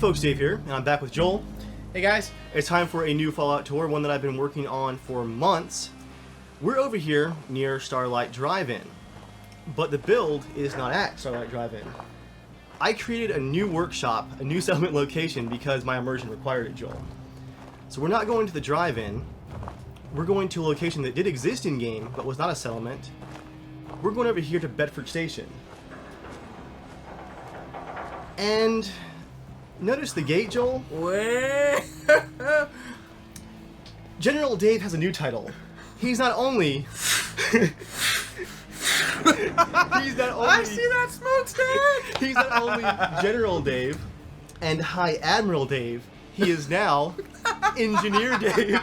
folks, Dave here, and I'm back with Joel. Hey guys. It's time for a new Fallout tour, one that I've been working on for months. We're over here near Starlight Drive-In, but the build is not at Starlight Drive-In. I created a new workshop, a new settlement location, because my immersion required it, Joel. So we're not going to the drive-in, we're going to a location that did exist in-game, but was not a settlement. We're going over here to Bedford Station. And notice the gate, Joel? Where? General Dave has a new title. He's not only... I see that smokestack! He's not only General Dave and High Admiral Dave, he is now Engineer Dave.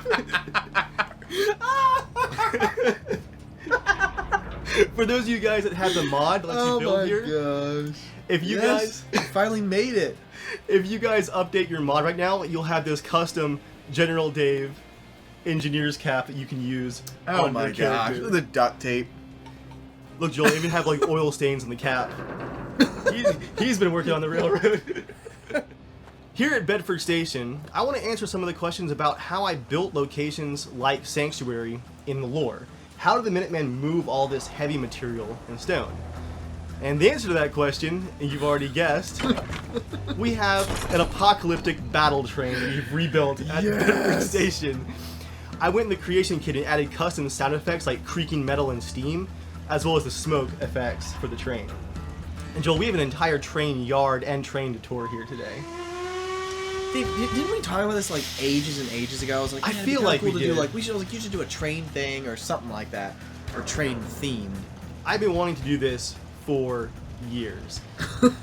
For those of you guys that have the mod that lets you build here, gosh. if you guys finally made it. If you guys update your mod right now, you'll have this custom General Dave engineer's cap that you can use on your character. The duct tape. Look, Joel, even have like oil stains on the cap. He's been working on the railroad. Here at Bedford Station, I want to answer some of the questions about how I built locations like Sanctuary in the lore. How did the Minutemen move all this heavy material and stone? And the answer to that question, and you've already guessed, we have an apocalyptic battle train that we've rebuilt at Bedford Station. I went in the creation kit and added custom sound effects like creaking metal and steam, as well as the smoke effects for the train. And Joel, we have an entire train yard and train to tour here today. Didn't we talk about this like ages and ages ago? I was like, I feel like cool we to did. do, like, you should do a train thing or something like that, or train themed. I've been wanting to do this for years.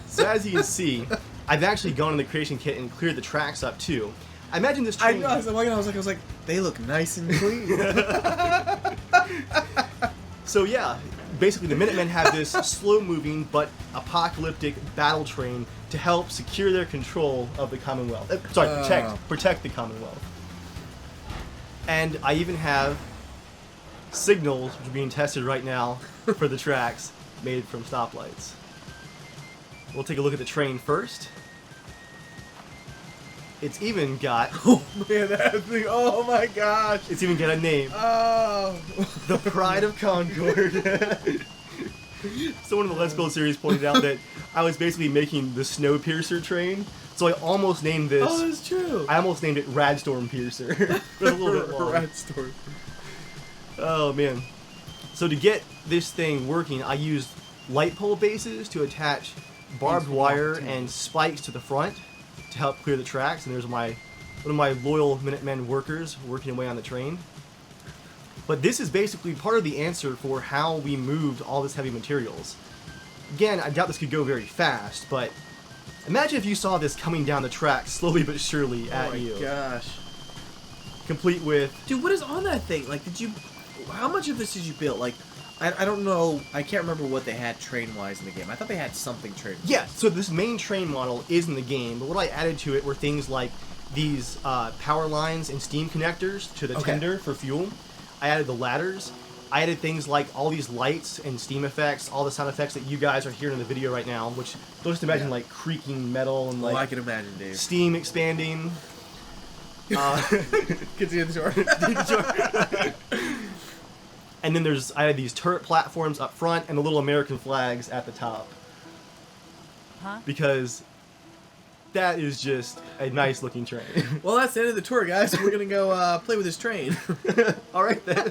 So as you can see, I've actually gone in the creation kit and cleared the tracks up too. I imagine this train... I was like, they look nice and clean. So yeah, basically the Minutemen have this slow-moving but apocalyptic battle train to help secure their control of the Commonwealth. Protect the Commonwealth. And I even have signals, which are being tested right now for the tracks, made from stoplights. We'll take a look at the train first. It's even got... Oh man, that thing, oh my gosh! It's even got a name. Oh! The Pride of Concord. Someone in the Let's Build series pointed out that I was basically making the Snowpiercer train, so I almost named this... Oh, that's true! I almost named it Radstorm Piercer. It was a little bit long. Radstorm. Oh man. So to get this thing working, I used light pole bases to attach barbed wire and spikes to the front to help clear the tracks, and there's one of my loyal Minutemen workers working away on the train. But this is basically part of the answer for how we moved all this heavy materials. Again, I doubt this could go very fast, but imagine if you saw this coming down the track slowly but surely at you. Oh my gosh. Complete with... Dude, what is on that thing? Like, how much of this did you build? Like, I don't know, I can't remember what they had train-wise in the game. I thought they had something train-wise. Yeah, so this main train model is in the game, but what I added to it were things like these power lines and steam connectors to the tender for fuel. I added the ladders. I added things like all these lights and steam effects, all the sound effects that you guys are hearing in the video right now, which just imagine like creaking metal and like I can imagine, Dave. Steam expanding. Continue the tour. And then I had these turret platforms up front and the little American flags at the top. Huh? Because that is just a nice looking train. Well, that's the end of the tour, guys. We're going to go play with this train. Alright then.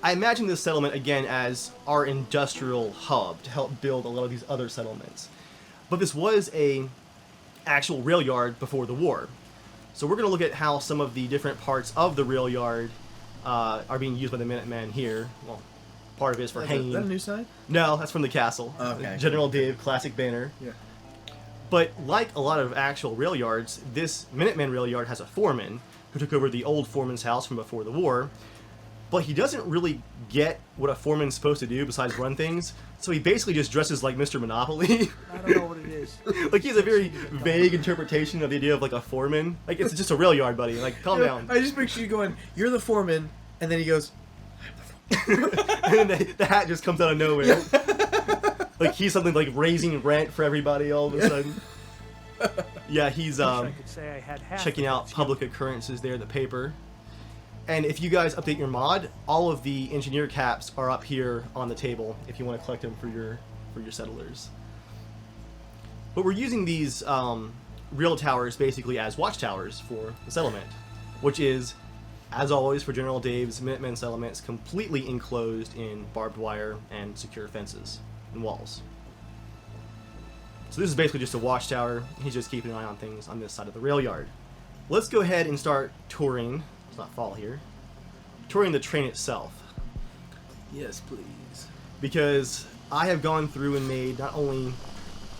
I imagine this settlement again as our industrial hub to help build a lot of these other settlements. But this was a actual rail yard before the war. So we're going to look at how some of the different parts of the rail yard are being used by the Minutemen here. Well, part of it is for hanging. Is that a new sign? No, that's from the castle. Okay. General Dave classic banner. Yeah. But like a lot of actual rail yards, this Minutemen rail yard has a foreman who took over the old foreman's house from before the war. But he doesn't really get what a foreman's supposed to do besides run things, so he basically just dresses like Mr. Monopoly. I don't know what it is. Like, he has a very vague interpretation of the idea of, like, a foreman. Like, it's just a rail yard, buddy. Like, calm down. I just picture you going, you're the foreman, and then he goes, And then the hat just comes out of nowhere. Like, he's something like raising rent for everybody all of a sudden. Yeah, he's Wish I could say I had half checking of out those public occurrences there, the paper. And if you guys update your mod, all of the engineer caps are up here on the table if you want to collect them for your settlers. But we're using these real towers basically as watchtowers for the settlement, which is, as always for General Dave's Minutemen settlements, completely enclosed in barbed wire and secure fences and walls. So this is basically just a watchtower. He's just keeping an eye on things on this side of the rail yard. Let's go ahead and start touring. Let's not fall here. Touring the train itself. Yes, please. Because I have gone through and made not only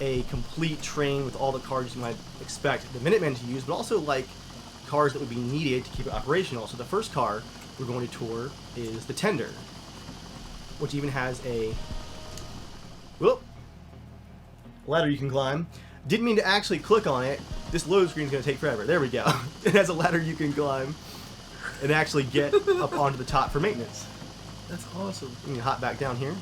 a complete train with all the cars you might expect the Minutemen to use, but also like cars that would be needed to keep it operational. So the first car we're going to tour is the Tender, which even has a ladder you can climb. Didn't mean to actually click on it. This load screen is going to take forever. There we go. It has a ladder you can climb and actually get up onto the top for maintenance. That's awesome. You can hop back down here.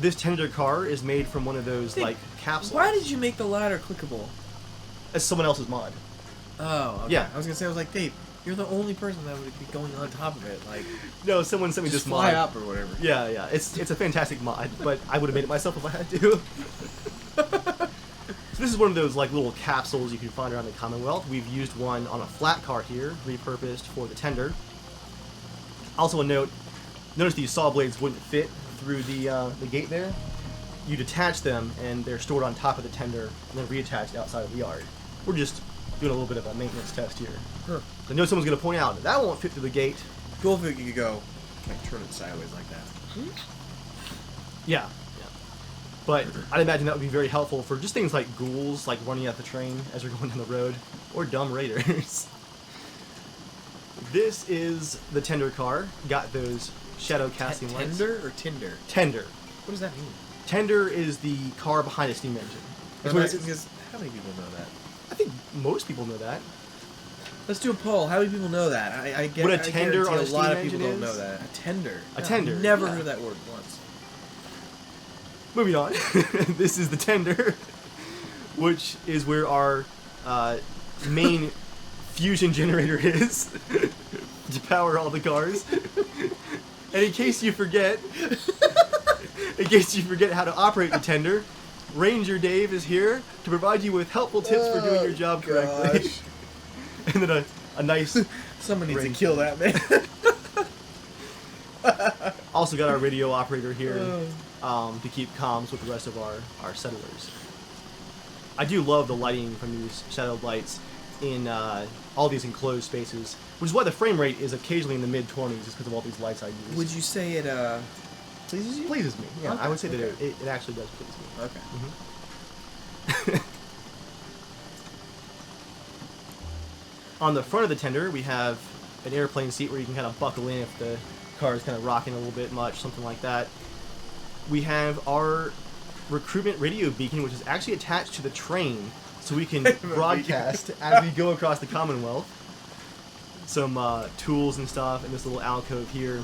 This Tender car is made from one of those Hey, like capsules. Why did you make the ladder clickable? It's someone else's mod. Oh, okay. Yeah. I was gonna say, I was like, Dave, you're the only person that would be going on top of it. Like, No, someone sent me just this fly mod. up or whatever. Yeah. It's a fantastic mod, but I would have made it myself if I had to. So this is one of those like little capsules you can find around the Commonwealth. We've used one on a flat car here, repurposed for the Tender. Also a note, notice these saw blades wouldn't fit through the gate there. You detach them and they're stored on top of the Tender and then reattached outside of the yard. We're just doing a little bit of a maintenance test here. Huh. I know someone's going to point out that won't fit through the gate. Cool if you could go, like, turn it sideways like that. Yeah. But I'd imagine that would be very helpful for just things like ghouls, like running at the train as we're going down the road, or dumb raiders. This is the Tender car. Got those shadow casting lights. Tender or Tinder? Tender. What does that mean? Tender is the car behind a steam engine. That's what it- Because how many people know that? I think most people know that. Let's do a poll. How many people know that? I get What a I tender guarantee on a a steam lot of engine people don't is? know that. A tender. A tender, I've never yeah. heard that word once. Moving on. This is the Tender, which is where our main fusion generator is to power all the cars. And in case you forget, how to operate the Tender, Ranger Dave is here to provide you with helpful tips for doing your job correctly. Gosh. And then a nice. Someone needs to Ranger. kill that man. Also got our radio operator here to keep comms with the rest of our settlers. I do love the lighting from these shadow lights in all these enclosed spaces, which is why the frame rate is occasionally in the mid-20s, is because of all these lights I use. Would you say it pleases you? Pleases me. Yeah, Okay, I would say that okay. it actually does please me. Okay. On the front of the Tender, we have an airplane seat where you can kind of buckle in if the car is kind of rocking a little bit much, something like that. We have our Recruitment radio beacon, which is actually attached to the train, so we can broadcast as we go across the Commonwealth. Some tools and stuff in this little alcove here.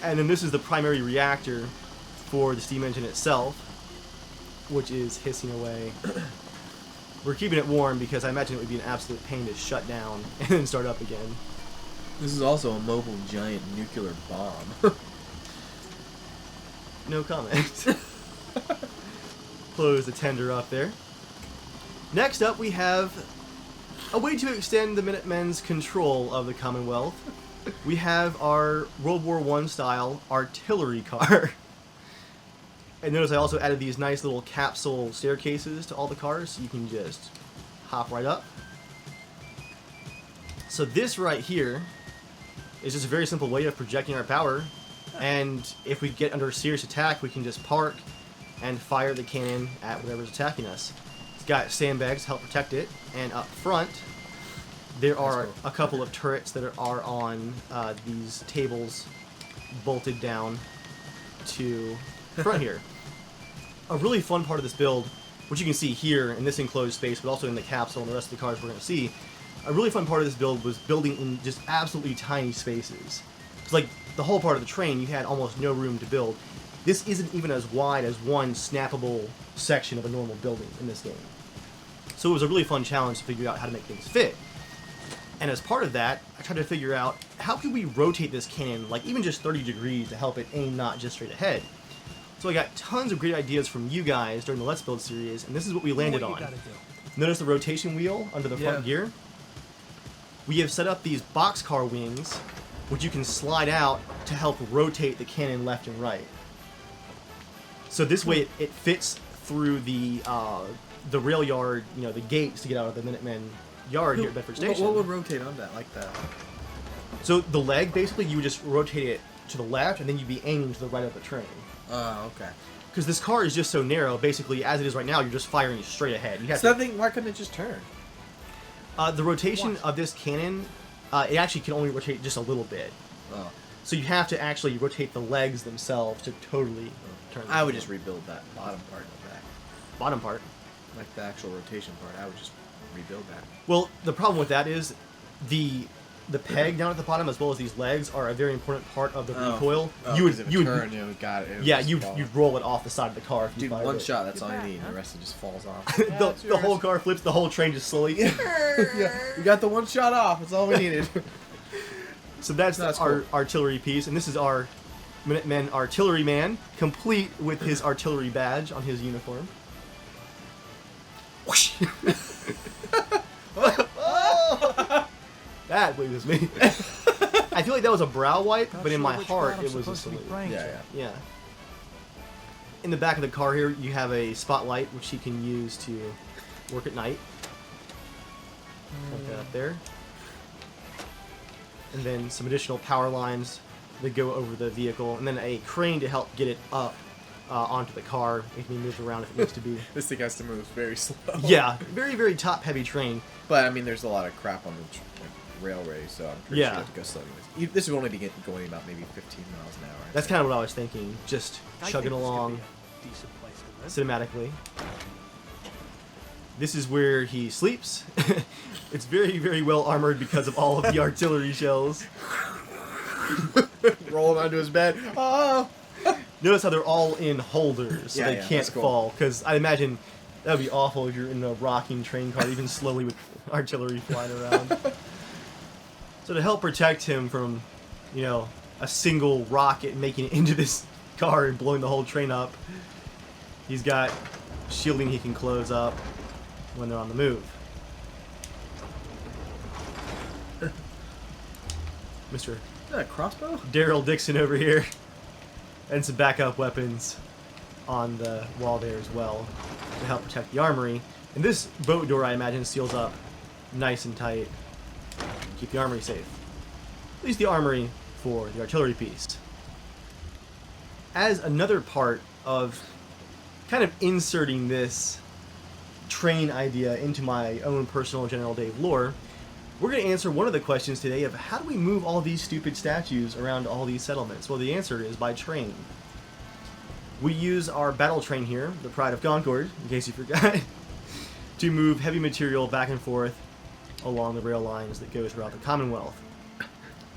And then this is the primary reactor for the steam engine itself, which is hissing away. We're keeping it warm because I imagine it would be an absolute pain to shut down and then start up again. This is also a mobile giant nuclear bomb. No comment. Close the Tender up there. Next up, we have a way to extend the Minutemen's control of the Commonwealth. We have our World War I style artillery car. And notice I also added these nice little capsule staircases to all the cars, so you can just hop right up. So this right here is just a very simple way of projecting our power. And if we get under serious attack, we can just park and fire the cannon at whatever's attacking us. It's got sandbags to help protect it. And up front, there are a couple of turrets that are on these tables bolted down to the front here. A really fun part of this build, which you can see here in this enclosed space, but also in the capsule and the rest of the cars we're going to see, a really fun part of this build was building in just absolutely tiny spaces. It's like the whole part of the train, you had almost no room to build. this isn't even as wide as one snappable section of a normal building in this game. So it was a really fun challenge to figure out how to make things fit. And as part of that, I tried to figure out how could we rotate this cannon like even just 30 degrees to help it aim not just straight ahead. So I got tons of great ideas from you guys during the Let's Build series, and this is what we landed on. Notice the rotation wheel under the front gear? We have set up these boxcar wings, which you can slide out to help rotate the cannon left and right. So this way it fits through the rail yard, you know, the gates to get out of the Minutemen yard here at Bedford Station. What would rotate on that like that? So the leg, basically, you would just rotate it to the left, and then you'd be aiming to the right of the train. Oh, okay. Because this car is just so narrow, basically, as it is right now, you're just firing straight ahead. You have So that thing, why couldn't it just turn? the rotation of this cannon, it actually can only rotate just a little bit. Oh. So you have to actually rotate the legs themselves to totally turn the I would cannon. just rebuild that bottom part of that. Bottom part. Like the actual rotation part, I would just rebuild that. Well, the problem with that is the peg down at the bottom, as well as these legs, are a very important part of the recoil. You would turn, you know, got it. Yeah, you'd roll it off the side of the car if you Dude, fired one it. shot, that's all you need. The rest of it just falls off. the whole car flips, the whole train just slowly. Yeah, we got the one shot off. That's all we needed. So that's our artillery piece, and this is our Minutemen artilleryman, complete with his artillery badge on his uniform. Whoosh! That pleases me. I feel like that was a brow wipe, but in my heart it was a salute. Yeah. In the back of the car here, you have a spotlight, which he can use to work at night. Put that up there. And then some additional power lines that go over the vehicle, and then a crane to help get it up onto the car. It can be moved around if it needs to be. This thing has to move very slow. Yeah, very, very top-heavy train. But, I mean, there's a lot of crap on the railway, so I'm pretty sure you have to go slow anyways. This would only be going about maybe 15 miles an hour. That's kind of what I was thinking. Just chugging along cinematically. This is where he sleeps. It's very, very well armored because of all of the artillery shells. Rolling onto his bed. Oh! Notice how they're all in holders, so they can't that's cool. fall. Because I imagine that would be awful if you're in a rocking train car, even slowly with artillery flying around. So to help protect him from, you know, a single rocket making it into this car and blowing the whole train up, he's got shielding he can close up when they're on the move. Mr. Is that a crossbow? Daryl Dixon over here. And some backup weapons on the wall there as well to help protect the armory. And this boat door, I imagine, seals up nice and tight. Keep the armory safe. At least the armory for the artillery piece. As another part of kind of inserting this train idea into my own personal General Dave lore, we're going to answer one of the questions today of how do we move all these stupid statues around all these settlements? Well, the answer is by train. We use our battle train here, the Pride of Concord, in case you forgot, to move heavy material back and forth along the rail lines that go throughout the Commonwealth.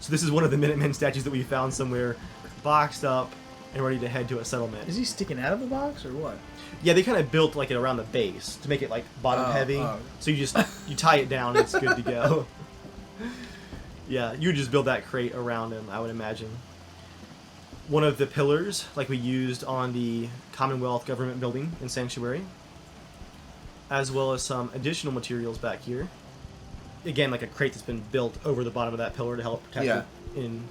So this is one of the Minutemen statues that we found somewhere, boxed up and ready to head to a settlement. Is he sticking out of the box or what? Yeah, they kind of built like it around the base to make it like bottom heavy. So you tie it down and it's good to go. Yeah, you would just build that crate around him, I would imagine. One of the pillars, like we used on the Commonwealth Government Building in Sanctuary, as well as some additional materials back here. Again, like a crate that's been built over the bottom of that pillar to help protect it in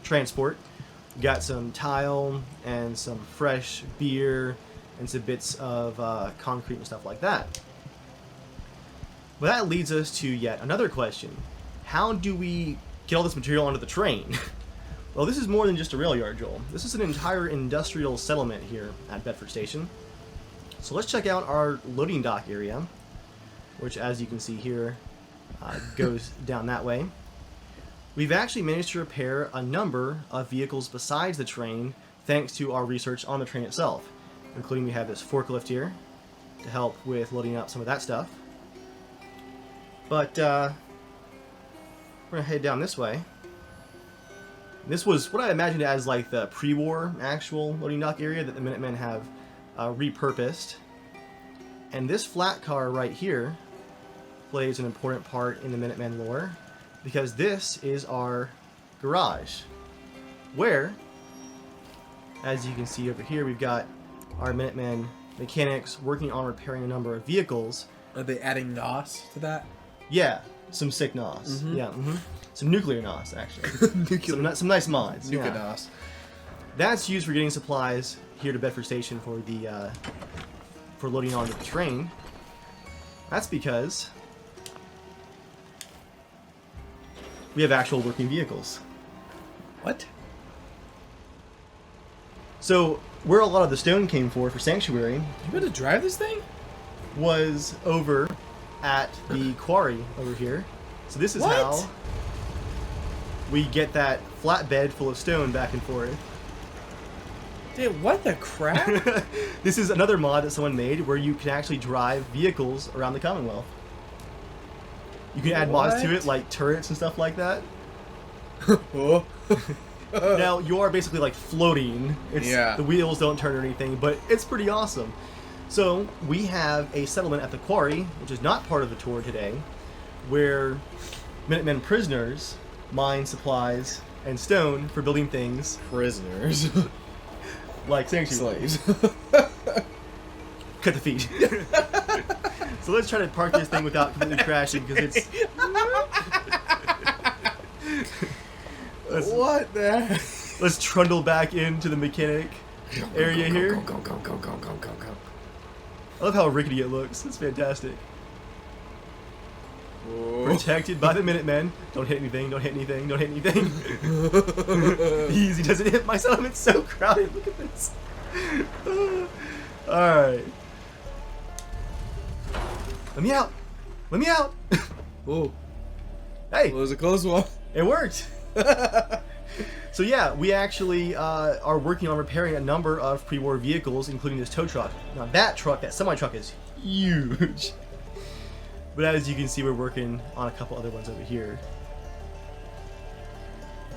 transport. We got some tile and some fresh beer and some bits of concrete and stuff like that. But that leads us to yet another question. How do we get all this material onto the train? Well, this is more than just a rail yard, Joel. This is an entire industrial settlement here at Bedford Station. So let's check out our loading dock area, which, as you can see here, goes down that way. We've actually managed to repair a number of vehicles besides the train, thanks to our research on the train itself, including we have this forklift here to help with loading up some of that stuff. But we're going to head down this way. This was what I imagined as like the pre-war actual loading dock area that the Minutemen have repurposed. And this flat car right here plays an important part in the Minutemen lore, because this is our garage, where, as you can see over here, we've got our Minutemen mechanics working on repairing a number of vehicles. Are they adding NOS to that? Yeah, some sick NOS. Mhm. Yeah, some nuclear NOS actually. some nice mods. Nuka Yeah. NOS. That's used for getting supplies here to Bedford Station for the for loading onto the train. That's because we have actual working vehicles. What? So where a lot of the stone came for Sanctuary You got to drive this thing? was over at the quarry over here. So this is What? how we get that flatbed full of stone back and forth. Dude, what the crap? This is another mod that someone made where you can actually drive vehicles around the Commonwealth. You can add mods to What? it, like turrets and stuff like that. Oh. Now, you are basically like floating. Yeah. The wheels don't turn or anything, but it's pretty awesome. So, we have a settlement at the quarry, which is not part of the tour today, where Minutemen prisoners mine supplies and stone for building things Prisoners. like Sanctuary. Slaves. Cut the feed. So let's try to park this thing without completely crashing, because it's... What the heck? Let's trundle back into the mechanic area here. Go, go, go, go, go, go, go. I love how rickety it looks. It's fantastic. Whoa. Protected by the Minutemen. Don't hit anything, don't hit anything, don't hit anything. Easy doesn't hit my settlement. It's so crowded. Look at this. Alright. Let me out. Let me out. Whoa. Hey, Well, it was a close one. it worked. So yeah, we actually are working on repairing a number of pre-war vehicles, including this tow truck. Now that semi-truck is huge. But as you can see, we're working on a couple other ones over here.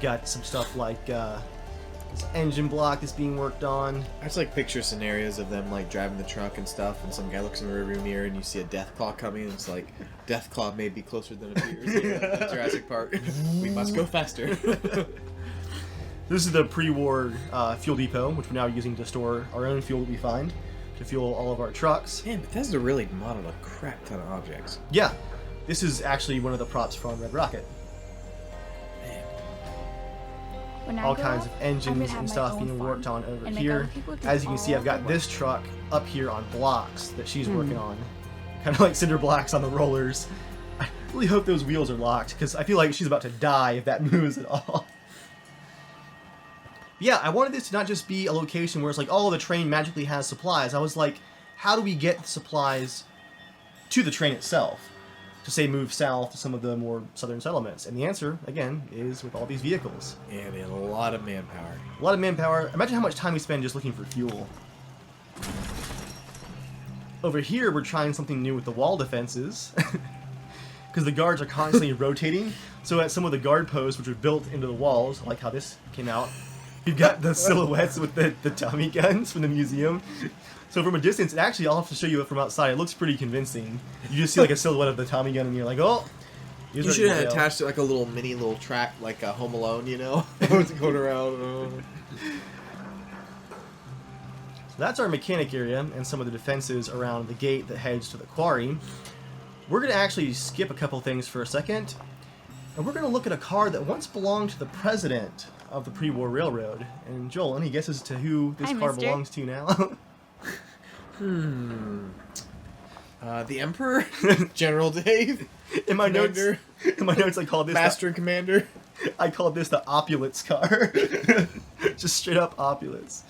Got some stuff like this engine block is being worked on. I just like picture scenarios of them like driving the truck and stuff, and some guy looks in the rearview mirror and you see a death claw coming, and it's like, death claw may be closer than it appears. You know, like Jurassic Park. We must go faster. This is the pre-war fuel depot, which we're now using to store our own fuel that we find to fuel all of our trucks. Man, Bethesda really modeled a crap ton of objects. Yeah, this is actually one of the props from Red Rocket. Man. When I All grow kinds up, of I'm engines gonna have and my stuff own being farm worked on over and make here. other people do As you can see, all I've got the this work. truck up here on blocks that she's working on. Kind of like cinder blocks on the rollers. I really hope those wheels are locked, because I feel like she's about to die if that moves at all. Yeah, I wanted this to not just be a location where it's like, oh, the train magically has supplies. I was like, how do we get the supplies to the train itself? To say move south to some of the more southern settlements. And the answer, again, is with all these vehicles. Yeah, man, a lot of manpower. A lot of manpower. Imagine how much time we spend just looking for fuel. Over here, we're trying something new with the wall defenses. Because the guards are constantly rotating. So at some of the guard posts, which are built into the walls, I like how this came out, you've got the silhouettes with the Tommy guns from the museum. So from a distance, and actually I'll have to show you it from outside, it looks pretty convincing. You just see like a silhouette of the Tommy gun and you're like, oh! You should have attached it like a little track, like a Home Alone, you know? Going around. So that's our mechanic area and some of the defenses around the gate that heads to the quarry. We're going to actually skip a couple things for a second, and we're going to look at a car that once belonged to the president of the pre-war railroad. And Joel, any guesses to who this Hi, car mister. belongs to now? The Emperor? General Dave? In my Commander. notes, I called this Master and Commander? I called this the opulence car. Just straight up opulence.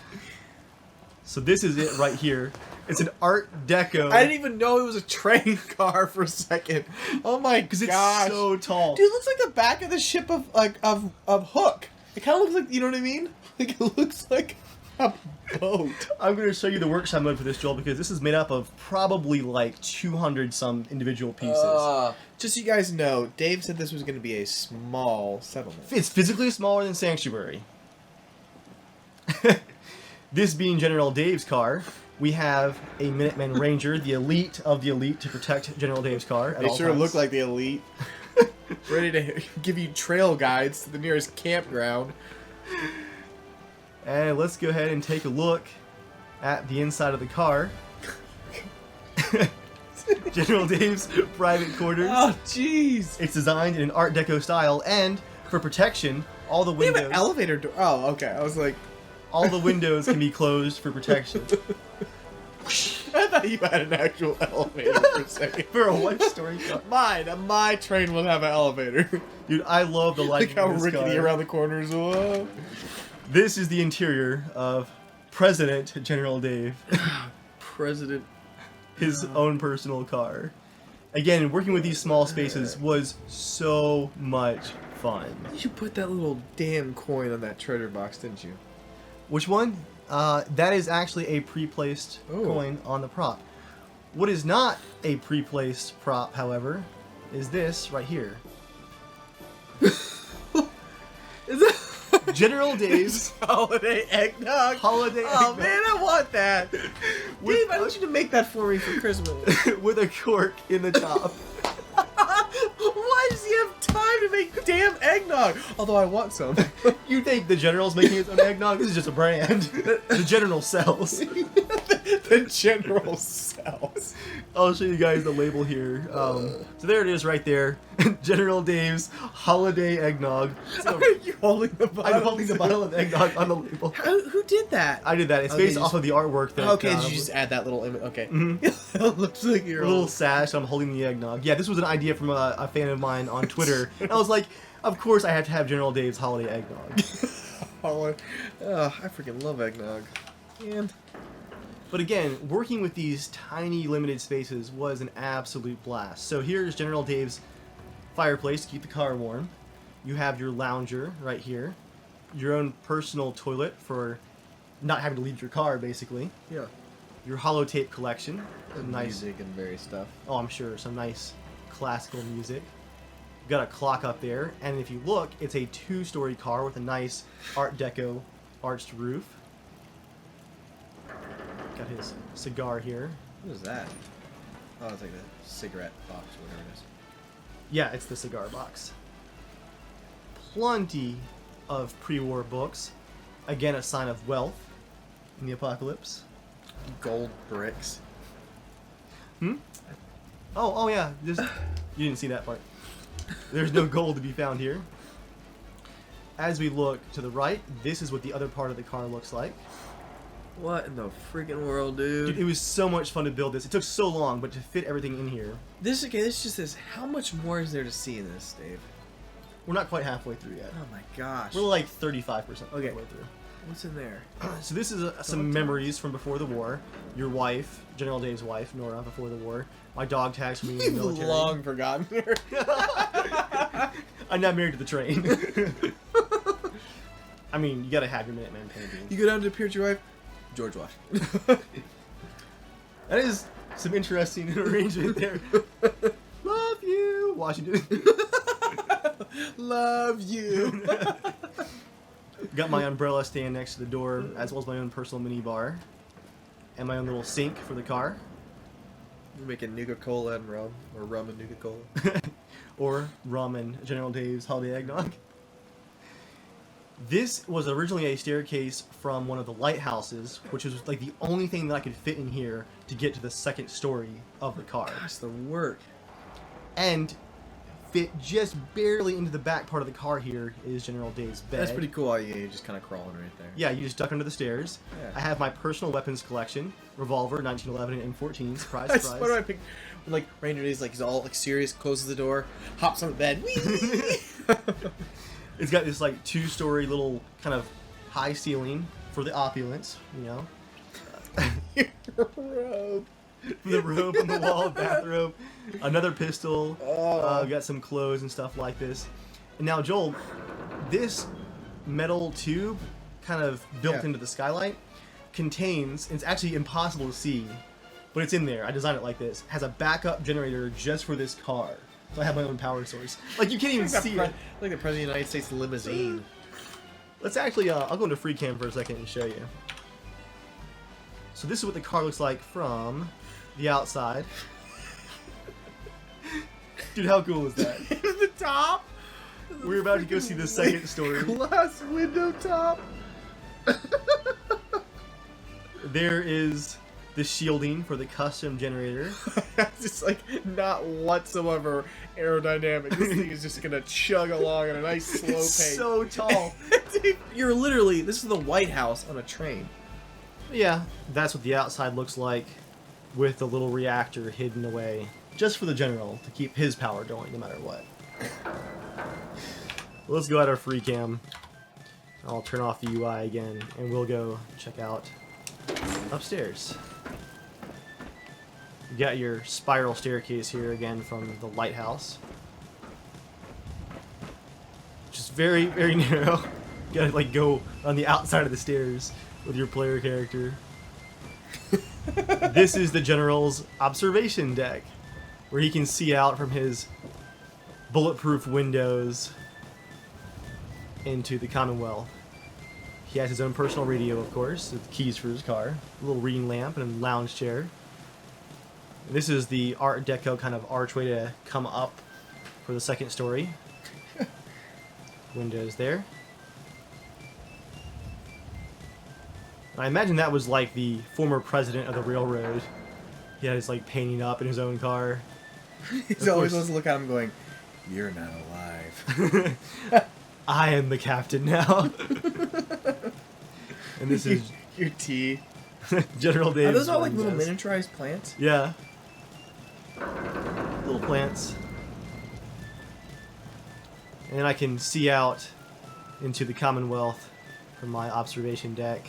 So this is it right here. It's an Art Deco. I didn't even know it was a train car for a second. Oh my gosh. because it's so tall. Dude, it looks like the back of the ship of Hook. It kind of looks like, you know what I mean? Like, it looks like A boat. I'm going to show you the workshop mode for this, Joel, because this is made up of probably like 200 some individual pieces. Just so you guys know, Dave said this was going to be a small settlement. It's physically smaller than Sanctuary. This being General Dave's car, we have a Minutemen Ranger, the elite of the elite, to protect General Dave's car at They all sure times. look like the elite. Ready to give you trail guides to the nearest campground. And let's go ahead and take a look at the inside of the car. General Dave's private quarters. Oh, jeez. It's designed in an Art Deco style, and for protection, all the We have windows, an elevator door. Oh, okay. I was like, all the windows can be closed for protection. I thought you had an actual elevator for a second. For a one-story car. My train will have an elevator. Dude, I love the lighting Look how of this rickety car. around the corners. Whoa. This is the interior of President General Dave. President. His own personal car. Again, working with these small spaces was so much fun. You put that little damn coin on that treasure box, didn't you? Which one? That is actually a pre-placed Oh. coin on the prop. What is not a pre-placed prop, however, is this right here. Is that General Dave's holiday eggnog? holiday Oh eggnog man, I want that. Dave, With- I want you to make that for me for Christmas. with a cork in the top. Why does he have time to make damn eggnog? Although I want some. You think the General's making his own eggnog? This is just a brand. The General sells. The general sells. I'll show you guys the label here. So there it is right there. General Dave's holiday eggnog. So Are you holding the bottle? I'm holding the bottle of eggnog on the label. Who did that? I did that. It's Okay, based you off just- of the artwork that. Okay, did you just add that little image? Okay. Mhm. It looks like a you're little sash. I'm holding the eggnog. Yeah, this was an idea from a fan of mine on Twitter. And I was like, of course I have to have General Dave's holiday eggnog. Oh, I freaking love eggnog. And But again, working with these tiny limited spaces was an absolute blast. So here's General Dave's fireplace to keep the car warm. You have your lounger right here. Your own personal toilet for not having to leave your car, basically. yeah, Your holotape collection. Some nice. music and various stuff. Oh, I'm sure. Some nice classical music. Got a clock up there. And if you look, it's a 2-story car with a nice Art Deco arched roof. Got his cigar here. What is that? Oh, it's like a cigarette box, or whatever it is. Yeah, it's the cigar box. Plenty of pre-war books. Again, a sign of wealth in the apocalypse. Gold bricks. Oh yeah. Just you didn't see that part. There's no gold to be found here. As we look to the right, this is what the other part of the car looks like. What in the freaking world, Dude, dude? it was so much fun to build this. It took so long, but to fit everything in here, This just says, how much more is there to see in this, Dave? we're not quite halfway through yet. Oh my gosh. We're like 35% of the Okay. way through. What's in there? So this is some memories from before the war. Your wife, General Dave's wife, Nora, before the war. My dog tags from being in the You've military. long forgotten her. I'm not married to the train. I mean, you gotta have your Minuteman painting. You go down to appear to your wife, George Washington. That is some interesting arrangement there. Love you, Washington. Love you. Got my umbrella stand next to the door, as well as my own personal mini bar. And my own little sink for the car. We're making Nuka-Cola and rum, or rum and Nuka-Cola. Or rum and General Dave's holiday eggnog. This was originally a staircase from one of the lighthouses, which was like the only thing that I could fit in here to get to the second story of the car. Gosh, the work. And fit just barely into the back part of the car here is General Dave's bed. That's pretty cool. You're just kind of crawling right there. Yeah, you just duck under the stairs. Yeah. I have my personal weapons collection, revolver, 1911, and M14. Surprise, What surprise. do I pick? When, like Ranger Dave's like he's all like serious, closes the door, hops on the bed. Whee! It's got this like 2-story little kind of high ceiling for the opulence, you know. Robe. The robe on the wall, bathrobe, another pistol, Oh. got some clothes and stuff like this. And now, Joel, this metal tube kind of built Yeah. into the skylight contains, it's actually impossible to see, but it's in there. I designed it like this. Has a backup generator just for this car. So I have my own power source. Like, you can't even see it. Like the President of the United States limousine. Let's actually, I'll go into free cam for a second and show you. So this is what the car looks like from the outside. Dude, how cool is that? The top. We're about to go see the second story. Glass window top. There is the shielding for the custom generator. It's just like not whatsoever aerodynamic. This thing is just gonna chug along at a nice slow It's pace. so tall. You're literally, this is the White House on a train. Yeah, that's what the outside looks like with the little reactor hidden away just for the general to keep his power going no matter what. Let's go at our free cam. I'll turn off the UI again and we'll go check out upstairs. You got your spiral staircase here again from the lighthouse. Just very, very narrow. You gotta like go on the outside of the stairs with your player character. This is the general's observation deck, where he can see out from his bulletproof windows into the Commonwealth. He has his own personal radio, of course, with keys for his car, a little reading lamp, and a lounge chair. This is the Art Deco kind of archway to come up for the second story. Windows there. I imagine that was like the former president of the railroad. He had his like painting up in his own car. He's always supposed to look at him going, "You're not alive." I am the captain now. And this is your tea. General Dave. Are those all like little miniaturized plants? Yeah. Little plants. And I can see out into the Commonwealth from my observation deck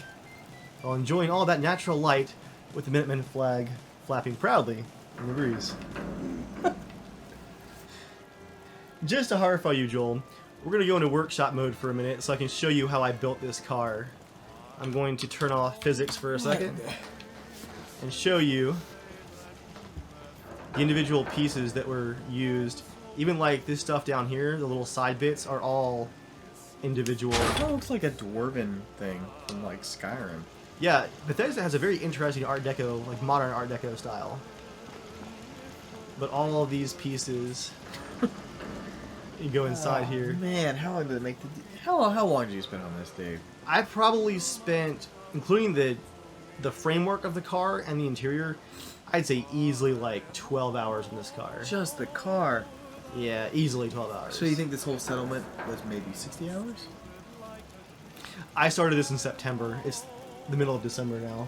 while enjoying all that natural light with the Minutemen flag flapping proudly in the breeze. Just to horrify you, Joel, we're going to go into workshop mode for a minute so I can show you how I built this car. I'm going to turn off physics for a second and show you the individual pieces that were used. Even like this stuff down here, the little side bits, are all individual. That looks like a dwarven thing from like Skyrim. Yeah, Bethesda has a very interesting Art Deco, like modern Art Deco style. But all of these pieces, you go inside here. Man, how long did it make the? How long did you spend on this, Dave? I probably spent, including the framework of the car and the interior, I'd say easily like 12 hours in this car. Just the car. Yeah, easily 12 hours. So you think this whole settlement was maybe 60 hours? I started this in September. It's the middle of December now.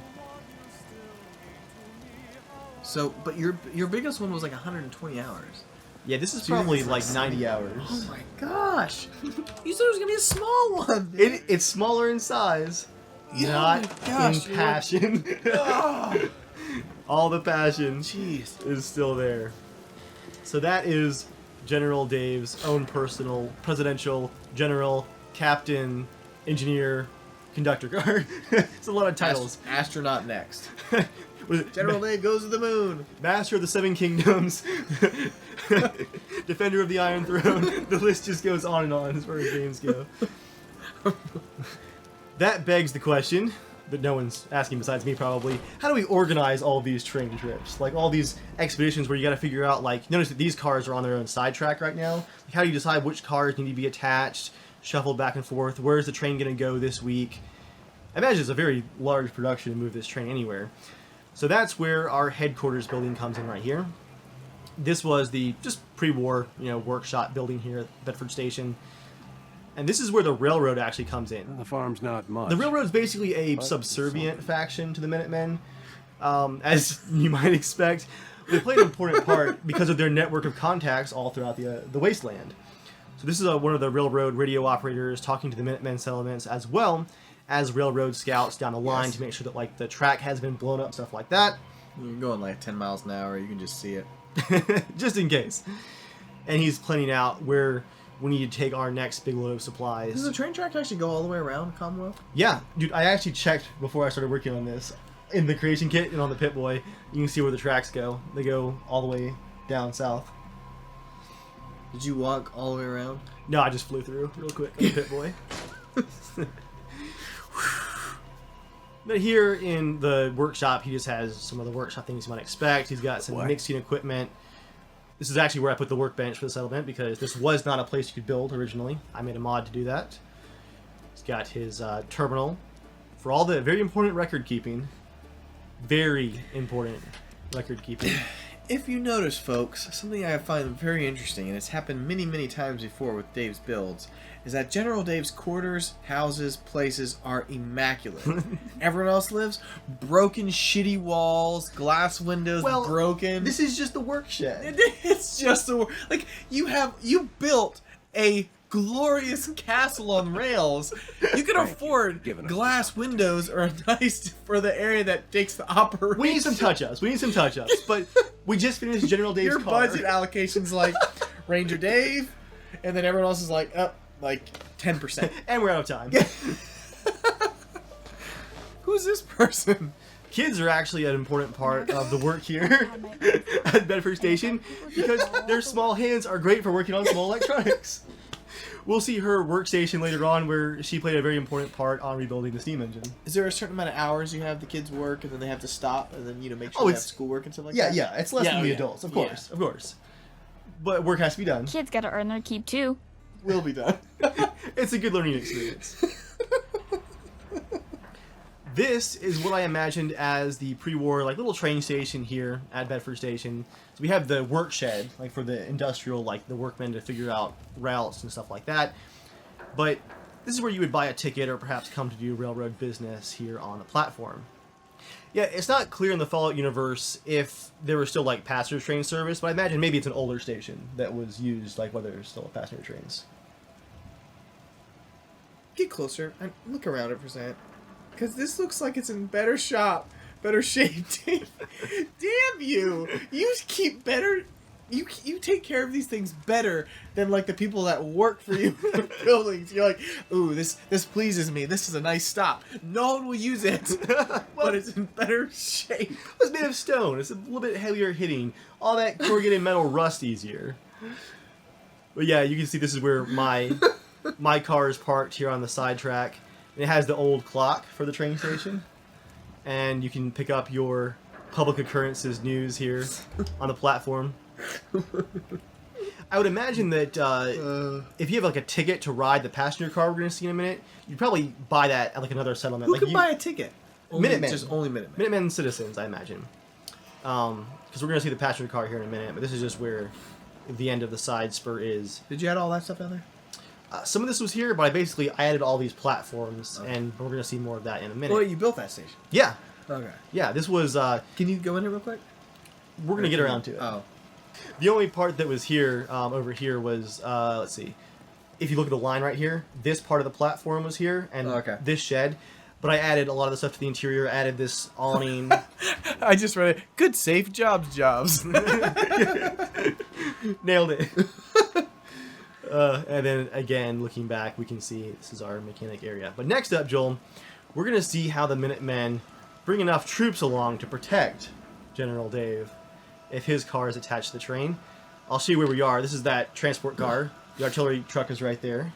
So, but your biggest one was like 120 hours. Yeah, this is So you probably think like it's 90 hours. Oh my gosh! You said it was gonna be a small one. It's smaller in size, Yeah, not oh my gosh, in passion. Oh, All the passion jeez. is still there. So that is General Dave's own personal presidential general, captain, engineer, conductor car. It's a lot of titles. Astronaut next. Was it General Dave goes to the moon. Master of the Seven Kingdoms, Defender of the Iron Throne. The list just goes on and on as far as games go. That begs the question that no one's asking besides me probably: how do we organize all these training trips? Like all these expeditions where you got to figure out, like, notice that these cars are on their own sidetrack right now. Like, how do you decide which cars need to be attached, shuffled back and forth? Where's the train going to go this week? I imagine it's a very large production to move this train anywhere. So that's where our headquarters building comes in right here. This was the just pre-war, workshop building here at Bedford Station. And this is where the railroad actually comes in. The farm's not much. The railroad's basically a subservient faction to the Minutemen, as you might expect. They play an important part because of their network of contacts all throughout the wasteland. So this is one of the railroad radio operators talking to the Minutemen settlements, as well as railroad scouts down the line to make sure that like the track has been blown up, stuff like that. You're going like 10 miles an hour. You can just see it. Just in case. And he's planning out where we need to take our next big load of supplies. Does the train track actually go all the way around Commonwealth? Yeah, dude, I actually checked before I started working on this. In the creation kit and on the Pip-Boy, you can see where the tracks go. They go all the way down south. Did you walk all the way around? No, I just flew through real quick on the Pip-Boy. But here in the workshop, he just has some of the workshop things you might expect. He's got some mixing equipment. This is actually where I put the workbench for the settlement because this was not a place you could build originally. I made a mod to do that. He's got his terminal for all the very important record keeping. Very important record keeping. If you notice, folks, something I find very interesting, and it's happened many, many times before with Dave's builds, is that General Dave's quarters, houses, places are immaculate. Everyone else lives broken, shitty walls, glass windows broken. This is just the work shed. It's just a like you built a glorious castle on rails. You can afford glass windows or nice for the area that takes the operation. We need some touch-ups. But we just finished General Dave's Your car. budget allocation's like Ranger Dave, and then everyone else is like up like 10%. And we're out of time. Who's this person? Kids are actually an important part of the work here at Bedford Station because their small hands are great for working on small electronics. We'll see her workstation later on where she played a very important part on rebuilding the steam engine. Is there a certain amount of hours you have the kids work and then they have to stop and then make sure they have schoolwork and stuff like that? Yeah, it's less than the adults, of course. But work has to be done. Kids gotta earn their keep too. Will be done. It's a good learning experience. This is what I imagined as the pre-war little train station here at Bedford Station. So we have the work shed, for the industrial, the workmen to figure out routes and stuff like that. But this is where you would buy a ticket or perhaps come to do railroad business here on the platform. Yeah, it's not clear in the Fallout universe if there was still passenger train service, but I imagine maybe it's an older station that was used whether there's still passenger trains. Get closer and look around it for a second. Because this looks like it's in better shape. Damn you! You keep better. You take care of these things better than the people that work for you in the buildings. You're like, ooh, this pleases me. This is a nice stop. No one will use it, but it's in better shape. It's made of stone. It's a little bit heavier hitting. All that corrugated metal rust easier. But yeah, you can see this is where my car is parked here on the side track. It has the old clock for the train station. And you can pick up your public occurrences news here on the platform. I would imagine that if you have a ticket to ride the passenger car we're going to see in a minute, you'd probably buy that at another settlement. Who can buy a ticket? Minutemen. Just only Minutemen. Minutemen citizens, I imagine. Because we're going to see the passenger car here in a minute, but this is just where the end of the side spur is. Did you add all that stuff down there? Some of this was here, but I added all these platforms, and we're going to see more of that in a minute. Well, you built that station. Yeah. Okay. Yeah, this was... Can you go in here real quick? We're going to get around to it. Oh. The only part that was here, over here, was, let's see. If you look at the line right here, this part of the platform was here, and this shed. But I added a lot of the stuff to the interior. I added this awning. I just read it. Good safe jobs. Nailed it. And then, again, looking back, we can see this is our mechanic area. But next up, Joel, we're going to see how the Minutemen bring enough troops along to protect General Dave if his car is attached to the train. I'll show you where we are. This is that transport car. The artillery truck is right there.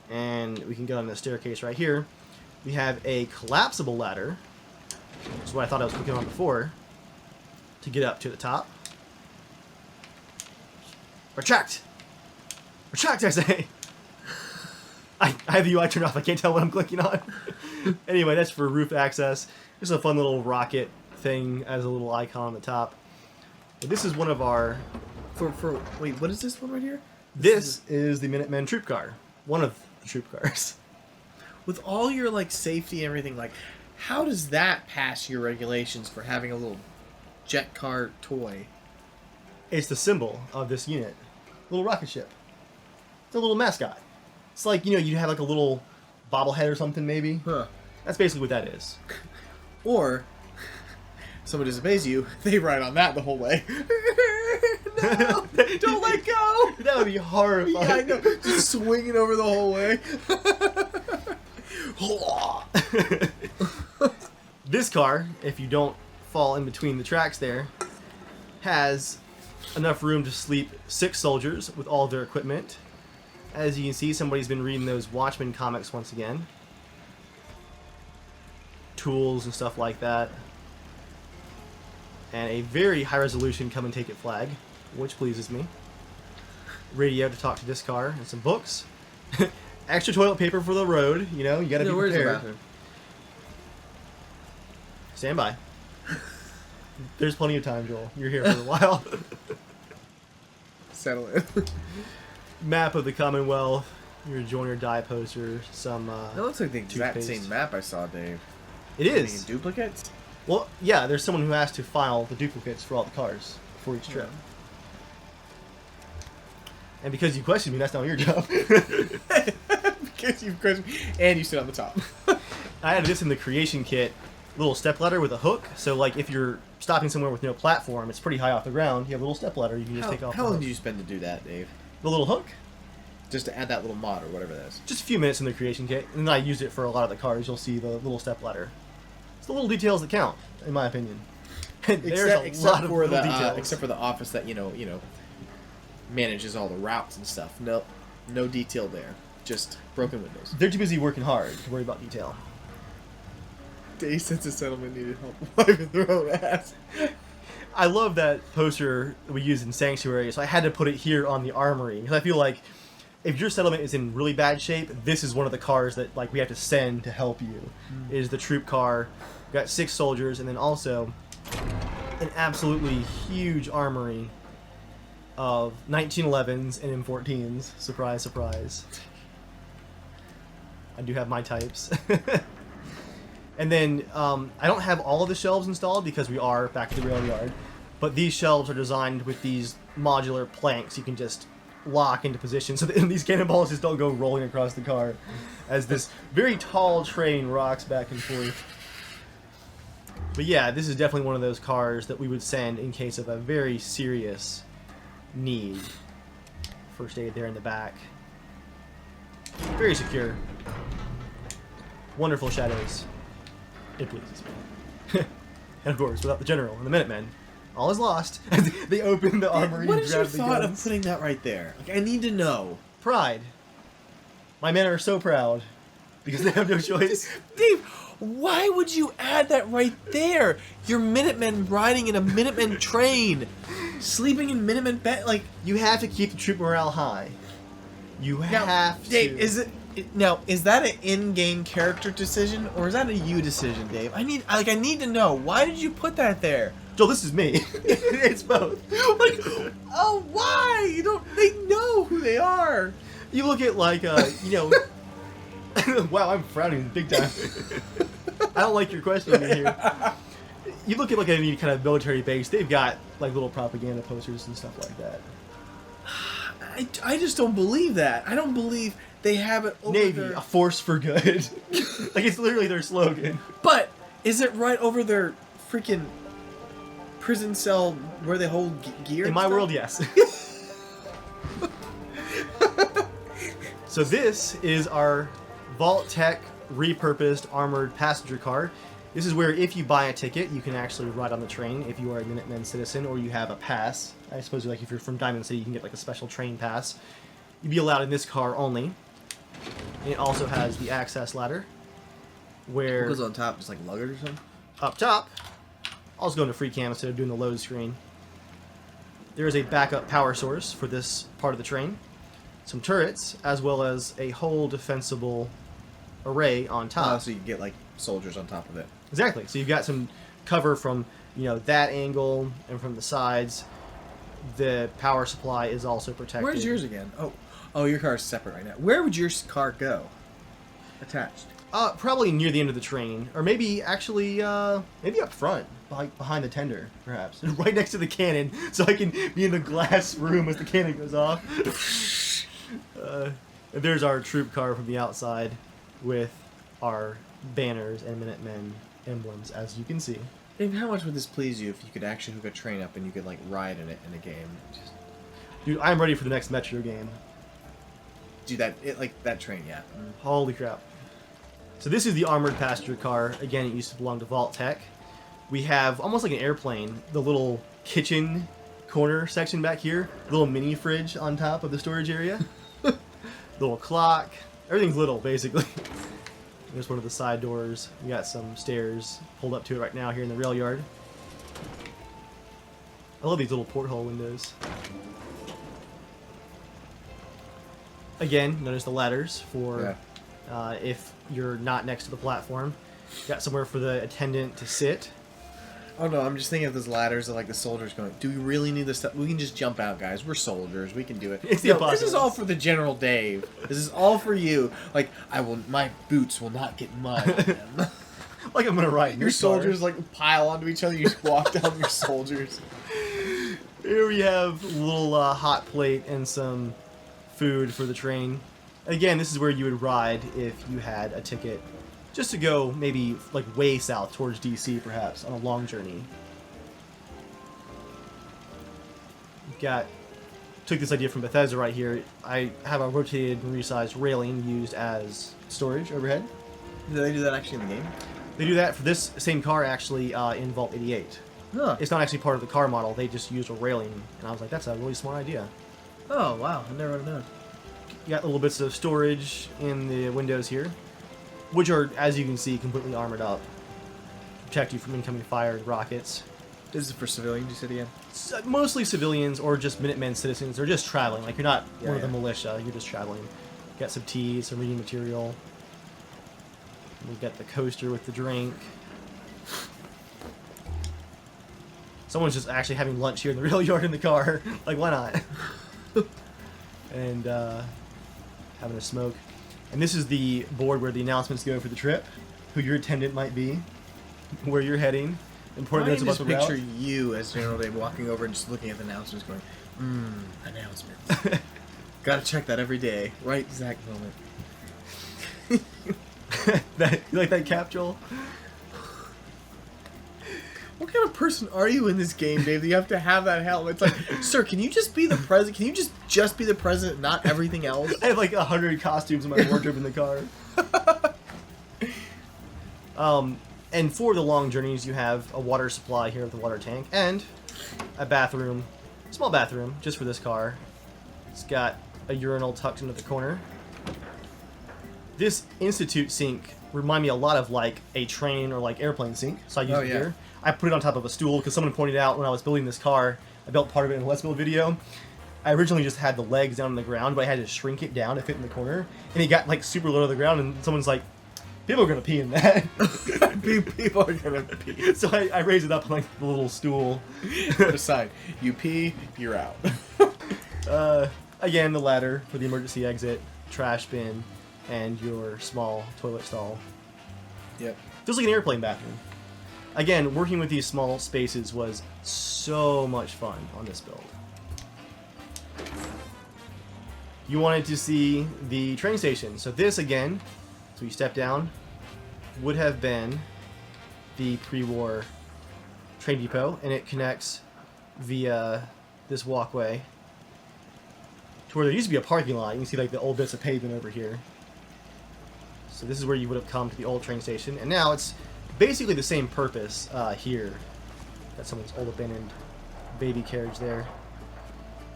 And we can get on the staircase right here. We have a collapsible ladder, which is what I thought I was clicking on before, to get up to the top. Retract! Retract, I say! I have the UI turned off. I can't tell what I'm clicking on. Anyway, that's for roof access. Just a fun little rocket thing as a little icon on the top. But this is one of our... Wait, what is this one right here? This is the Minutemen troop car. One of the troop cars. With all your safety and everything, how does that pass your regulations for having a little jet car toy? It's the symbol of this unit. Little rocket ship. It's a little mascot. It's you have a little bobblehead or something, maybe. Huh. That's basically what that is. Or, someone disobeys you, they ride on that the whole way. No! Don't let go! That would be horrifying. Yeah, I know. Just swinging over the whole way. This car, if you don't fall in between the tracks there, has enough room to sleep 6 soldiers with all of their equipment. As you can see, somebody's been reading those Watchmen comics once again. Tools and stuff like that. And a very high resolution come and take it flag, which pleases me. Radio to talk to this car, and some books. Extra toilet paper for the road, you know, you gotta be Where's the prepared. bathroom? Stand by. There's plenty of time, Joel. You're here for a while. Settle in. Map of the Commonwealth, your join or die poster, some That looks like the exact toothpaste. same map I saw, Dave. It Any is. duplicates? Well, yeah, there's someone who has to file the duplicates for all the cars for each trip. And because you questioned me, that's not your job. Because you've questioned me, and you sit on the top. I added this in the creation kit, little step ladder with a hook. So, like, if you're stopping somewhere with no platform, it's pretty high off the ground. You have a little step ladder. You can just take off. How the long hook. did you spend to do that, Dave? The little hook? Just to add that little mod or whatever that is. Just a few minutes in the creation kit, and then I used it for a lot of the cars. You'll see the little step ladder. It's the little details that count, in my opinion. And there's a lot of little details. Except for the office that you know manages all the routes and stuff. No detail there. Just broken windows. They're too busy working hard to worry about detail. Dave since the settlement needed help wiping their own ass. I love that poster that we use in Sanctuary, so I had to put it here on the armory. Because I feel like if your settlement is in really bad shape, this is one of the cars that like we have to send to help you. Is the troop car. We've got 6 soldiers, and then also an absolutely huge armory of 1911s and M14s. Surprise, surprise. I do have my types. And then I don't have all of the shelves installed because we are back at the rail yard, but these shelves are designed with these modular planks you can just lock into position so that these cannonballs just don't go rolling across the car as this very tall train rocks back and forth. But yeah, this is definitely one of those cars that we would send in case of a very serious need. First aid there in the back. Very secure. Wonderful shadows. It pleases me. And of course, without the general and the Minutemen, all is lost. They open the armory What and is your grab the thought of guns. putting that right there? Like, I need to know. Pride. My men are so proud because they have no choice. Dave, why would you add that right there? Your Minutemen riding in a Minutemen train, sleeping in Minutemen bed, like. You have to keep the troop morale high. You have to. Dave, is that an in-game character decision or is that a you decision, Dave? I need to know. Why did you put that there? Joel, this is me. It's both. Like, oh, why? They know who they are. You look at like, wow, I'm frowning big time. I don't like your question here. You look at like any kind of military base, they've got like little propaganda posters and stuff like that. I just don't believe that. I don't believe they have it over Navy, their... a force for good. Like it's literally their slogan. But is it right over their freaking prison cell where they hold gear? In and my stuff? world, yes. So this is our Vault Tech repurposed armored passenger car. This is where if you buy a ticket, you can actually ride on the train if you are a Minutemen citizen or you have a pass. I suppose like if you're from Diamond City, you can get like a special train pass. You'd be allowed in this car only. And it also has the access ladder where What goes on top? Just like luggage or something? up top, I'll just go into free cam instead of doing the load screen. There is a backup power source for this part of the train, some turrets, as well as a whole defensible array on top. So you get like soldiers on top of it. Exactly. So you've got some cover from that angle and from the sides. The power supply is also protected. Where's yours again? Oh, your car's separate right now. Where would your car go? Attached. Probably near the end of the train, or maybe actually, maybe up front, behind the tender, perhaps, right next to the cannon, so I can be in the glass room as the cannon goes off. And there's our troop car from the outside, with our banners and Minutemen emblems, as you can see. Dave, how much would this please you if you could actually hook a train up and you could like ride in it in a game? Just Dude, I'm ready for the next Metro game. do that, like that train, yeah. Holy crap. So this is the armored passenger car. Again, it used to belong to Vault Tech. We have, almost like an airplane, the little kitchen corner section back here. Little mini fridge on top of the storage area. Little clock. Everything's little, basically. There's one of the side doors. We got some stairs pulled up to it right now here in the rail yard. I love these little porthole windows. Again, notice the ladders for if you're not next to the platform. Got somewhere for the attendant to sit. Oh no, I'm just thinking of those ladders that like the soldiers going, do we really need this stuff? We can just jump out, guys. We're soldiers. We can do it. It's the This is apocalypse. all for the General Dave. This is all for you. Like, my boots will not get mud on them. Like I'm gonna ride in Your your soldiers car. like pile onto each other. You just walk down your soldiers. Here we have a little hot plate and some food for the train. Again, this is where you would ride if you had a ticket. Just to go maybe like way south towards DC perhaps on a long journey. Took this idea from Bethesda right here. I have a rotated and resized railing used as storage overhead. Do they do that actually in the game? They do that for this same car actually in Vault 88. Huh. It's not actually part of the car model, they just used a railing, and I was like, that's a really smart idea. Oh wow, I never would have known. You got little bits of storage in the windows here, which are, as you can see, completely armored up. Protect you from incoming fire and rockets. This is for civilians, you said again? Mostly civilians or just Minutemen citizens, or just traveling. Like, you're not one of the yeah. militia, you're just traveling. Got some tea, some reading material. We got the coaster with the drink. Someone's just actually having lunch here in the rail yard in the car. Like, why not? And having a smoke. And this is the board where the announcements go for the trip, who your attendant might be, where you're heading, important I notes can about just the route. picture you as General Dave walking over and just looking at the announcements going, announcements. Gotta check that every day. Right exact moment. You like that cap, Joel? What kind of person are you in this game, Dave? That you have to have that helmet. It's like, sir, can you just be the president? Can you just be the president, not everything else? I have like 100 costumes in my wardrobe in the car. And for the long journeys, you have a water supply here with the water tank and a bathroom, small bathroom, just for this car. It's got a urinal tucked into the corner. This Institute sink remind me a lot of like a train or like airplane sink, so I use it here. I put it on top of a stool because someone pointed out when I was building this car, I built part of it in a Let's Build video. I originally just had the legs down on the ground, but I had to shrink it down to fit in the corner, and it got like super low to the ground, and someone's like, people are gonna pee in that. People are gonna pee. So I raised it up on like the little stool. Put aside. You pee, you're out. Again, the ladder for the emergency exit, trash bin, and your small toilet stall. Yep. Feels like an airplane bathroom. Again, working with these small spaces was so much fun on this build. You wanted to see the train station. So this, again, so you step down, would have been the pre-war train depot, and it connects via this walkway to where there used to be a parking lot. You can see like the old bits of pavement over here. So this is where you would have come to the old train station, and now it's basically the same purpose here. Got someone's old abandoned baby carriage there.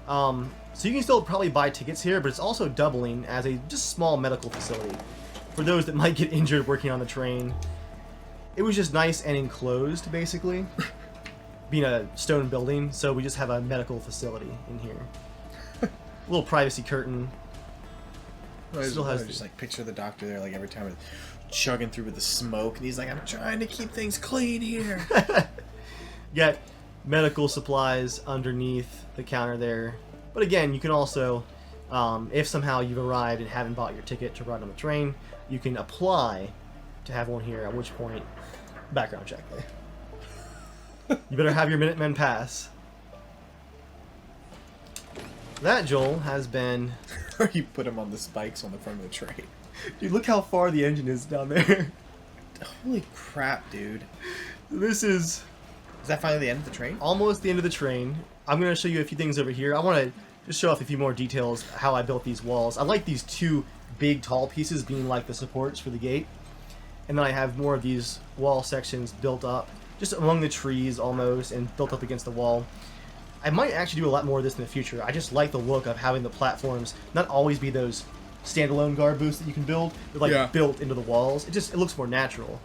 So you can still probably buy tickets here, but it's also doubling as a just small medical facility for those that might get injured working on the train. It was just nice and enclosed, basically, being a stone building, so we just have a medical facility in here. A little privacy curtain. Still has just like picture the doctor there, like every time it's chugging through with the smoke, and he's like, I'm trying to keep things clean here. Got medical supplies underneath the counter there. But again, you can also, if somehow you've arrived and haven't bought your ticket to ride on the train, you can apply to have one here, at which point, background check. You better have your Minutemen pass. That, Joel, has been... Or you put him on the spikes on the front of the train. Dude, look how far the engine is down there. Holy crap, dude. This is Is that finally the end of the train? Almost the end of the train. I'm going to show you a few things over here. I want to just show off a few more details how I built these walls. I like these two big tall pieces being like the supports for the gate. And then I have more of these wall sections built up just among the trees almost and built up against the wall. I might actually do a lot more of this in the future. I just like the look of having the platforms not always be those standalone guard booths that you can build. They're like built into the walls. It looks more natural.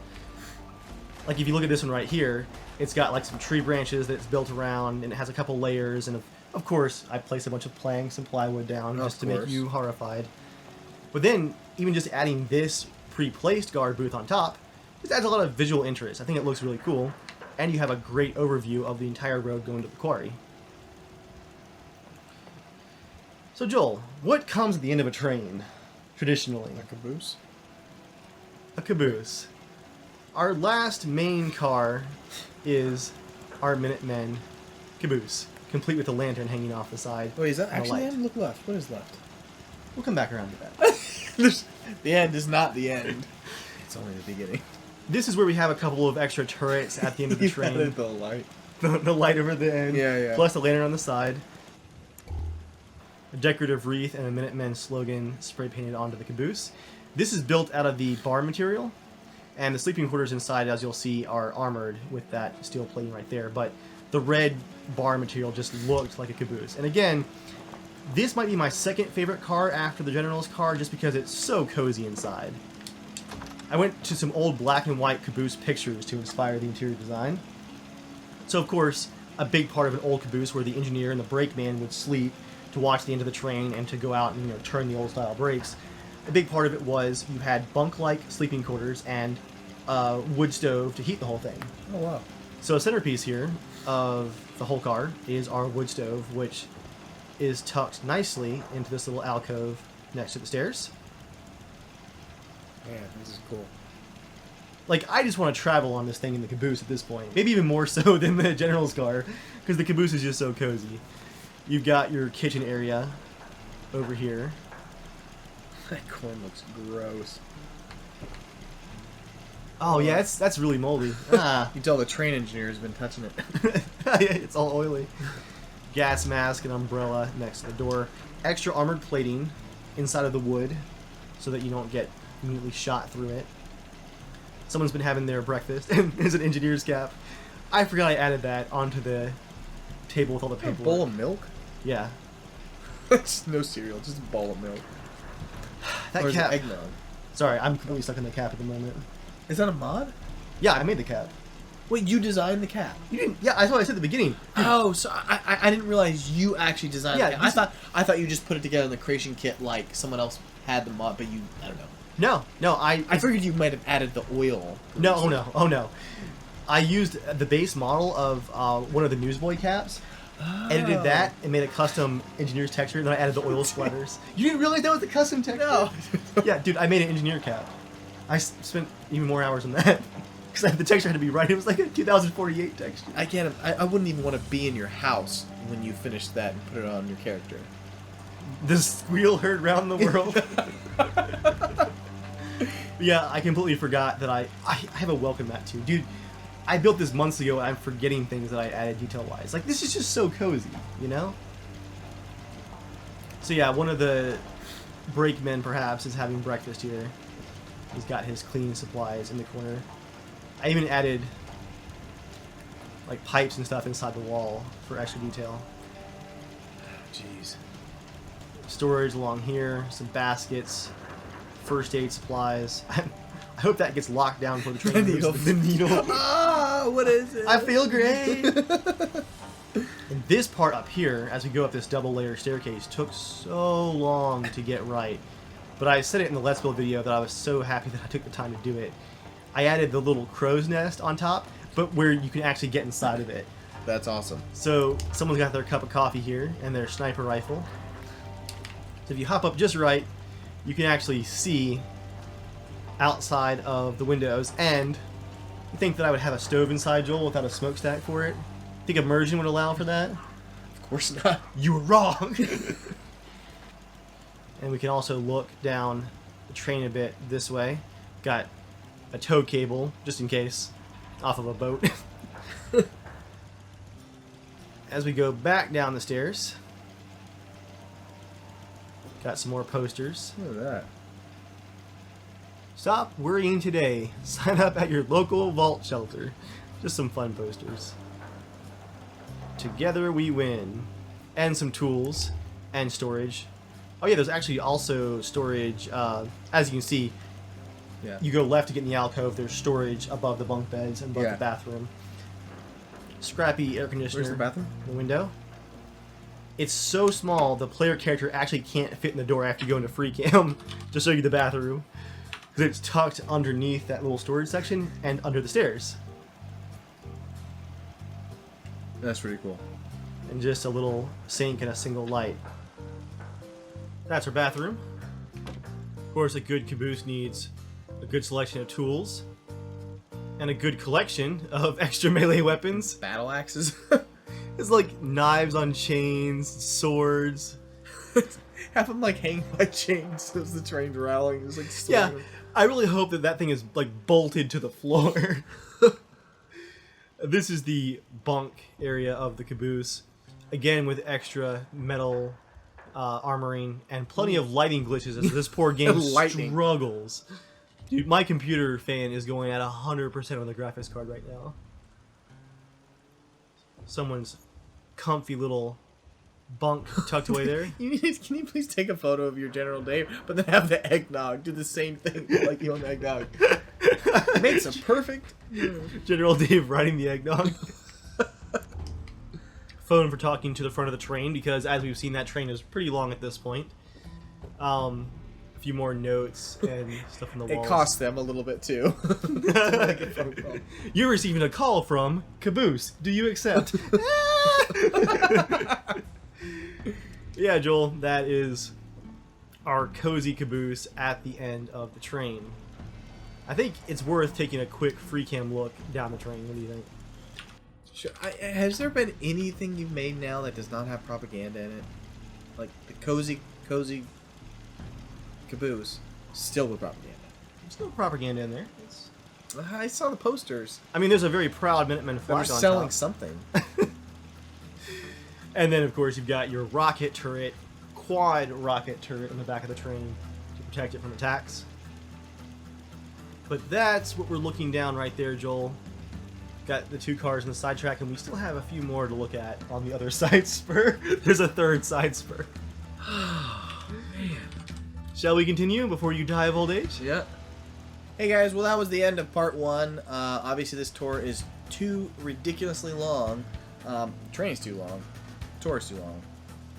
Like if you look at this one right here, it's got like some tree branches that it's built around, and it has a couple layers, and of course I place a bunch of planks and plywood down just to make you horrified. But then even just adding this pre-placed guard booth on top, just adds a lot of visual interest. I think it looks really cool, and you have a great overview of the entire road going to the quarry. So Joel, what comes at the end of a train, traditionally? A caboose? A caboose. Our last main car is our Minutemen Caboose, complete with a lantern hanging off the side. Wait, is that and a actually the light. end? Look left. What is left? We'll come back around to that. The end is not the end. It's only the beginning. This is where we have a couple of extra turrets at the end of the You train. added the light. The light over the end. Yeah. Plus the lantern on the side. A decorative wreath and a Minutemen slogan spray painted onto the caboose. This is built out of the bar material, and the sleeping quarters inside, as you'll see, are armored with that steel plating right there. But the red bar material just looked like a caboose. And again, this might be my second favorite car after the General's car, just because it's so cozy inside. I went to some old black and white caboose pictures to inspire the interior design. So of course, a big part of an old caboose where the engineer and the brakeman would sleep to watch the end of the train and to go out and turn the old style brakes. A big part of it was you had bunk-like sleeping quarters and a wood stove to heat the whole thing. Oh wow! So a centerpiece here of the whole car is our wood stove, which is tucked nicely into this little alcove next to the stairs. Man, this is cool. Like, I just want to travel on this thing in the caboose at this point. Maybe even more so than the General's car, because the caboose is just so cozy. You've got your kitchen area over here. That corn looks gross. Oh yeah, that's really moldy. Ah, You can tell the train engineer has been touching it. it's all oily. Gas mask and umbrella next to the door. Extra armored plating inside of the wood, so that you don't get immediately shot through it. Someone's been having their breakfast, and there's an engineer's cap. I forgot I added that onto the table with all the A paperwork. bowl of milk? Yeah. It's no cereal, just a bowl of milk. That or is cap. it eggnog? Sorry, I'm completely stuck in the cap at the moment. Is that a mod? Yeah, I made the cap. Wait, you designed the cap? You didn't? Yeah, that's what I said at the beginning. Oh, so I didn't realize you actually designed Yeah, the cap. I thought you just put it together in the creation kit like someone else had the mod, but you, I don't know. No, I figured you might have added the oil. No, oh no. I used the base model of one of the Newsboy caps, edited that, and made a custom engineer's texture, and then I added the oil splatters. You didn't realize that was the custom texture? No. Yeah, dude, I made an engineer cap. I spent even more hours on that, because the texture had to be right. It was like a 2048 texture. I can't. I wouldn't even want to be in your house when you finish that and put it on your character. The squeal heard round the world. Yeah, I completely forgot that I have a welcome mat too. Dude, I built this months ago and I'm forgetting things that I added detail-wise. Like, this is just so cozy, you know? So yeah, one of the brakemen, perhaps, is having breakfast here. He's got his cleaning supplies in the corner. I even added, like, pipes and stuff inside the wall for extra detail. Jeez. Storage along here, some baskets, first aid supplies. I hope that gets locked down for the train. The needle. The needle. Ah, what is it? I feel great. And this part up here, as we go up this double layer staircase, took so long to get right. But I said it in the Let's Build video that I was so happy that I took the time to do it. I added the little crow's nest on top, but where you can actually get inside of it. That's awesome. So someone's got their cup of coffee here and their sniper rifle. So if you hop up just right, you can actually see outside of the windows. And you think that I would have a stove inside, Joel, without a smokestack for it? Think immersion would allow for that? Of course not. You were wrong! And we can also look down the train a bit this way. Got a tow cable, just in case, off of a boat. as we go back down the stairs, got some more posters. Look at that. Stop worrying today. Sign up at your local vault shelter. Just some fun posters. Together we win. And some tools and storage. Oh yeah, there's actually also storage. As you can see, Yeah. you go left to get in the alcove. There's storage above the bunk beds and above Yeah. the bathroom. Scrappy air conditioner. Where's the bathroom? The window. It's so small, the player character actually can't fit in the door after you go into free cam to show you the bathroom. Because it's tucked underneath that little storage section and under the stairs. That's pretty cool. And just a little sink and a single light. That's our bathroom. Of course, a good caboose needs a good selection of tools and a good collection of extra melee weapons. Battle axes. It's like knives on chains, swords. Have them like hang by chains as the train's rallying. It's like Yeah, swinging. I really hope that that thing is like bolted to the floor. This is the bunk area of the caboose. Again, with extra metal armoring and plenty of lighting glitches as this poor game Lightning. struggles. Dude, my computer fan is going at 100% on the graphics card right now. Someone's comfy little bunk tucked away there. Can you please take a photo of your General Dave, but then have the eggnog do the same thing like you own eggnog? Makes a perfect. General Dave riding the eggnog. Phone for talking to the front of the train because, as we've seen, that train is pretty long at this point. A few more notes and stuff on the walls. It costs them a little bit too. To make a phone call. You're receiving a call from Caboose. Do you accept? Yeah, Joel, that is our cozy caboose at the end of the train. I think it's worth taking a quick free cam look down the train. What do you think? Sure. Has there been anything you've made now that does not have propaganda in it? Like the cozy caboose, still with propaganda. There's no propaganda in there. I saw the posters. I mean, there's a very proud Minutemen They flag were on selling top. something. And then, of course, you've got your rocket turret, quad rocket turret in the back of the train to protect it from attacks. But that's what we're looking down right there, Joel. Got the two cars in the side track, and we still have a few more to look at on the other side spur. There's a third side spur. Man. Shall we continue before you die of old age? Yeah. Hey guys, well that was the end of part one. Obviously this tour is too ridiculously long. Train's too long. Tour is too long.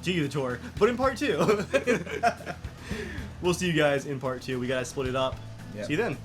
To you, the tour. But in part two. We'll see you guys in part two. We gotta split it up. Yep. See you then.